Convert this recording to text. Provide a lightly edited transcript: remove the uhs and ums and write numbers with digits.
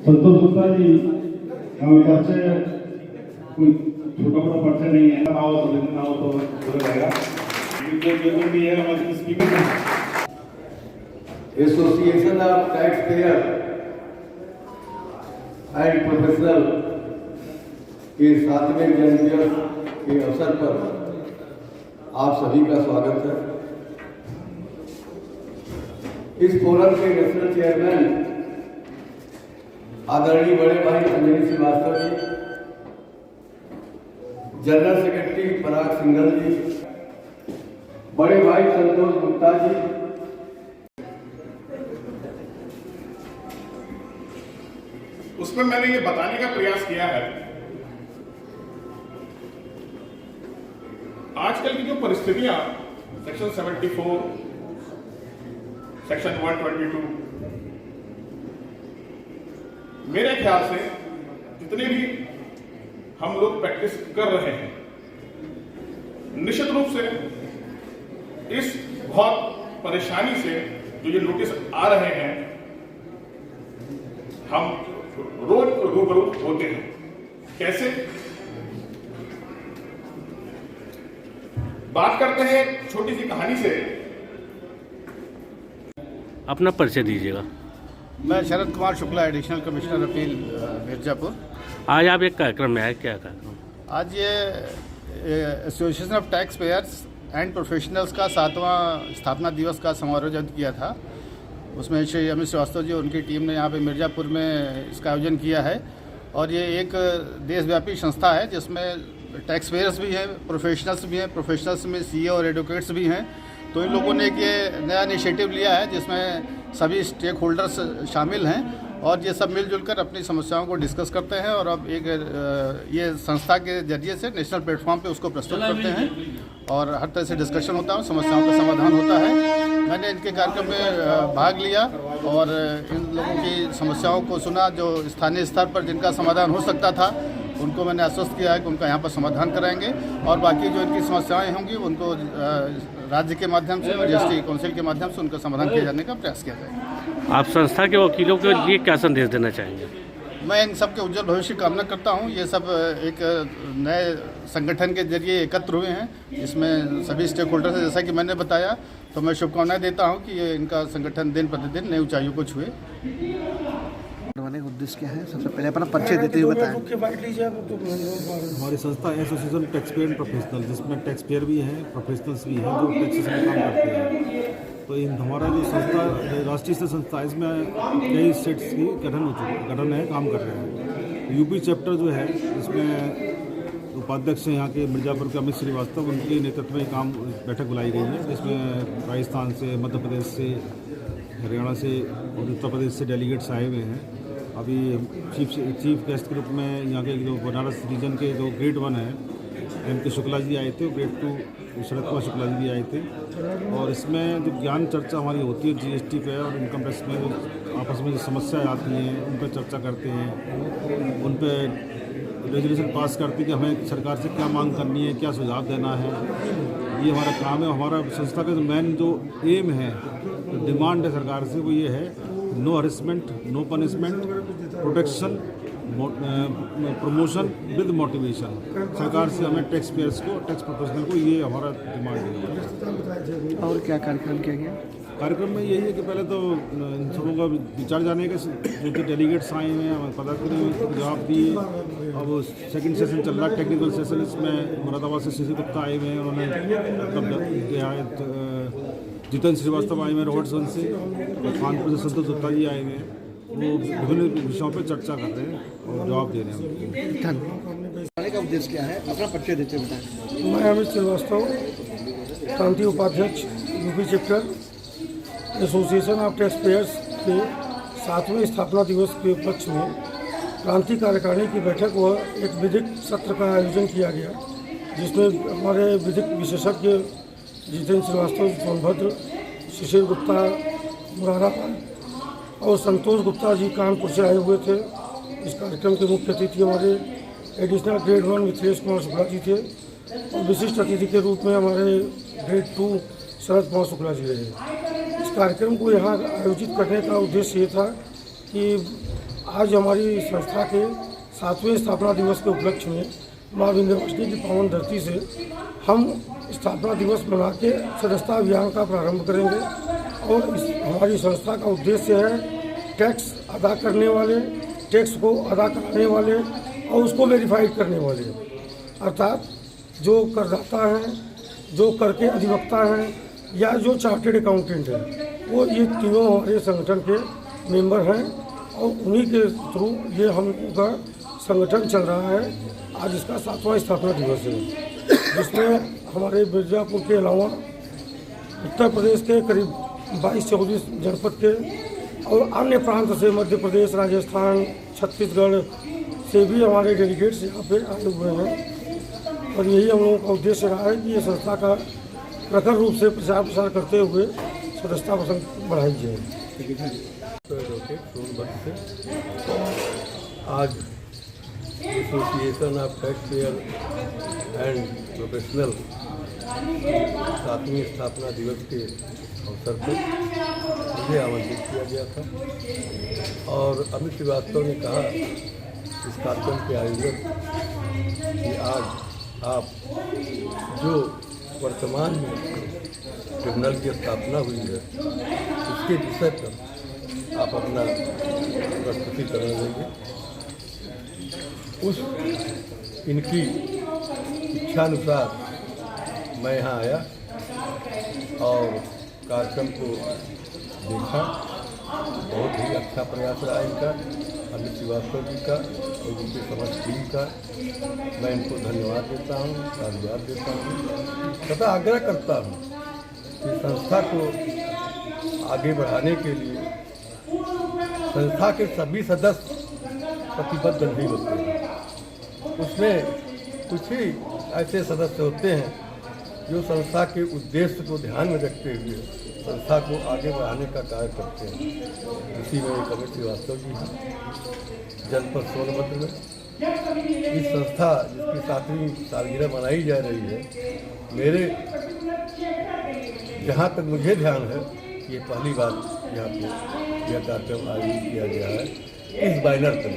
संतोष गुप्ता जी परिचय कोई छोटा बड़ा परिचय नहीं है, नाव तो रहेगा जो भी है हमारे speaker association of tax payer and professional के 7वें जन्मदिवस के अवसर पर आप सभी का स्वागत है। इस फोरम के नेशनल चेयरमैन आदरणीय बड़े भाई अंजनी श्रीवास्तव जी, जनरल सेक्रेटरी पराग सिंघल जी, बड़े भाई संतोष गुप्ता जी, उसमें मैंने ये बताने का प्रयास किया है आजकल की जो परिस्थितियां सेक्शन 74, सेक्शन 122, मेरे ख्याल से जितने भी हम लोग प्रैक्टिस कर रहे हैं, निश्चित रूप से इस बहुत परेशानी से जो ये नोटिस आ रहे हैं, हम रोज रूबरू होते हैं। कैसे? बात करते हैं छोटी सी कहानी से। अपना परिचय दीजिएगा। मैं Sharad Kumar Shukla, additional commissioner appeal Mirzapur. आज आप एक कार्यक्रम में आए, क्या कार्यक्रम? आज ये association of tax payers and professionals का 7वां स्थापना दिवस का समारोह आयोजित किया था। उसमें श्री अमित श्रीवास्तव जी और उनकी टीम ने यहाँ पे मिर्जापुर में इसका आयोजन किया है। और ये एक देशव्यापी संस्था है जिसमें टैक्स पेयर्स भी हैं, प्रोफेशनल्स भी हैं, प्रोफेशनल्स में सीए और एडवोकेट्स भी हैं। तो इन लोगों ने एक ये नया इनिशिएटिव लिया है जिसमें सभी स्टेक होल्डर्स शामिल हैं और ये सब मिलजुल कर अपनी समस्याओं को डिस्कस करते हैं और अब एक ये संस्था के जरिए से नेशनल प्लेटफॉर्म पे उसको प्रस्तुत करते हैं और हर तरह से डिस्कशन होता है, समस्याओं का समाधान होता है। मैंने इनके कार्यक्रम में भाग लिया और इन लोगों की समस्याओं को सुना। जो स्थानीय स्तर पर जिनका समाधान हो सकता था उनको मैंने आश्वस्त किया है कि उनका यहाँ पर समाधान कराएंगे और बाकी जो इनकी समस्याएं होंगी उनको राज्य के माध्यम से, जीएसटी काउंसिल के माध्यम से उनका समाधान किए जाने का प्रयास किया जाएगा। आप संस्था के वकीलों के लिए क्या संदेश देना चाहेंगे? मैं इन सब के उज्जवल भविष्य की कामना करता हूँ। ये सब एक नए संगठन के जरिए एकत्र हुए हैं, इसमें सभी स्टेक होल्डर्स हैं। जैसा कि मैंने बताया, तो मैं शुभकामनाएं देता हूँ कि ये इनका संगठन दिन प्रतिदिन नई ऊंचाइयों को छुए। उद्देश्य क्या है? सबसे पहले अपना परिचय देते हुए बताएं। हमारी संस्था association tax payer and professional, जिसमें टैक्स पेयर भी हैं, प्रोफेशनल्स भी हैं जो टैक्सेशन में काम करते हैं। तो हमारा जो संस्था राष्ट्रीय स्तर संस्था है, इसमें कई स्टेट्स की गठन है, काम कर रहे हैं। यूपी चैप्टर जो है, इसमें उपाध्यक्ष यहाँ के मिर्जापुर के अमित श्रीवास्तव, उनके नेतृत्व में काम बैठक बुलाई गई है जिसमें राजस्थान से, मध्य प्रदेश से, हरियाणा से और उत्तर प्रदेश से डेलीगेट्स आए हुए हैं। अभी चीफ गेस्ट के रूप में यहाँ के जो बनारस रीजन के जो ग्रेड 1 है एम.के. शुक्ला जी आए थे, ग्रेड 2 शरद कुमार शुक्ला जी भी आए थे। और इसमें जो ज्ञान चर्चा हमारी होती है जीएसटी पे और इनकम टैक्स में आपस में जो समस्याएं आती हैं उन पर चर्चा करते हैं, उन पर रेजोल्यूशन पास करते हैं कि हमें सरकार से क्या मांग करनी है, क्या सुझाव देना है। ये हमारा काम है। हमारा संस्था का जो मेन जो एम है, जो डिमांड है सरकार से, वो ये है no harassment, no punishment, protection, promotion with motivation. सरकार से हमें टैक्स पेयर्स को, टैक्स प्रोफेशनल को, ये हमारा डिमांड है। और क्या कार्यक्रम किया गया? कार्यक्रम में यही है कि पहले तो इन सबों का विचार जाने का, जो कि डेलीगेट्स आए हुए हैं, हमें पता करें जवाब दिए। अब सेकंड सेशन चल रहा है, टेक्निकल सेशन। इसमें मुरादाबाद से सीसी गुप्ता आए हुए हैं, उन्होंने जितेंद्र श्रीवास्तव आए हुए हैं रोहटसगंज से, और कानपुर से संतोष गुप्ता जी आए हुए हैं। वो विभिन्न विषयों पर चर्चा कर रहे हैं और जवाब दे रहे हैं। धन्यवाद। का उद्देश्य क्या है? अपना परिचय देते बताएं। मैं अमित श्रीवास्तव, प्रांतीय उपाध्यक्ष UP chapter, association of tax payers के 7वें स्थापना दिवस के उपलक्ष्य में प्रांतीय कार्यकारिणी की बैठक व एक विधिक सत्र का आयोजन किया गया, जिसमें हमारे विधिक विशेषज्ञ जितेंद्र श्रीवास्तव, सोनभद्र, शिशिर गुप्ता, मुरादाबाद और संतोष गुप्ता जी कानपुर से आए हुए थे। इस कार्यक्रम के मुख्य अतिथि हमारे एडिशनल ग्रेड 1 मिथिलेश कुमार शुक्ला जी थे और विशिष्ट अतिथि के रूप में हमारे ग्रेड 2 शरद कुमार शुक्ला जी रहे। इस कार्यक्रम को यहाँ आयोजित करने का उद्देश्य ये था कि आज हमारी संस्था के 7वें स्थापना दिवस के उपलक्ष्य में माँ विंध्यवासिनी की पावन धरती से हम स्थापना दिवस मना के सदस्यता अभियान का प्रारंभ करेंगे। और हमारी संस्था का उद्देश्य है टैक्स अदा करने वाले, टैक्स को अदा कराने वाले और उसको वेरीफाइड करने वाले, अर्थात जो करदाता हैं, जो कर के अधिवक्ता हैं या जो चार्टेड अकाउंटेंट हैं, वो ये तीनों हमारे संगठन के मेंबर हैं और उन्हीं के थ्रू ये हमका संगठन चल रहा है। आज इसका 7वां स्थापना दिवस है, जिसमें हमारे मिर्ज़ापुर के अलावा उत्तर प्रदेश के करीब 22-24 जनपद के और अन्य प्रांत से मध्य प्रदेश, राजस्थान, छत्तीसगढ़ से भी हमारे डेलीगेट्स यहाँ पे आए हुए हैं। और यही हम लोगों का उद्देश्य रहा है कि ये संस्था का प्रखर रूप से प्रचार प्रसार करते हुए सदस्यता पसंद बढ़ाई जाए। आज association of tax payer and professional 7वीं स्थापना दिवस के अवसर पर मुझे आमंत्रित किया गया था और अमित श्रीवास्तव ने कहा इस कार्यक्रम के आयोजक कि आज आप जो वर्तमान में ट्रिब्यूनल की स्थापना हुई है उसके विषय पर आप अपना प्रस्तुतिकरण देंगे। उस इनकी इच्छानुसार मैं यहाँ आया और कार्यक्रम को देखा। बहुत ही अच्छा प्रयास रहा इनका, अमित श्रीवास्तव जी का और उनकी समस्त टीम का। मैं इनको धन्यवाद देता हूँ, साधुवाद देता हूँ तथा आग्रह करता हूँ कि संस्था को आगे बढ़ाने के लिए संस्था के सभी सदस्य प्रतिबद्ध नहीं होते हैं। उसमें कुछ ही ऐसे सदस्य होते हैं जो संस्था के उद्देश्य को ध्यान में रखते हुए संस्था को आगे बढ़ाने का कार्य करते हैं। इसी में एक अमित श्रीवास्तव जी हैं जनपद सोनभद्र में। इस संस्था जिसकी 7वीं सालगिरह मनाई जा रही है, मेरे जहाँ तक मुझे ध्यान है ये पहली बार यहाँ पे यह कार्यक्रम आयोजित किया गया है इस बैनर पर।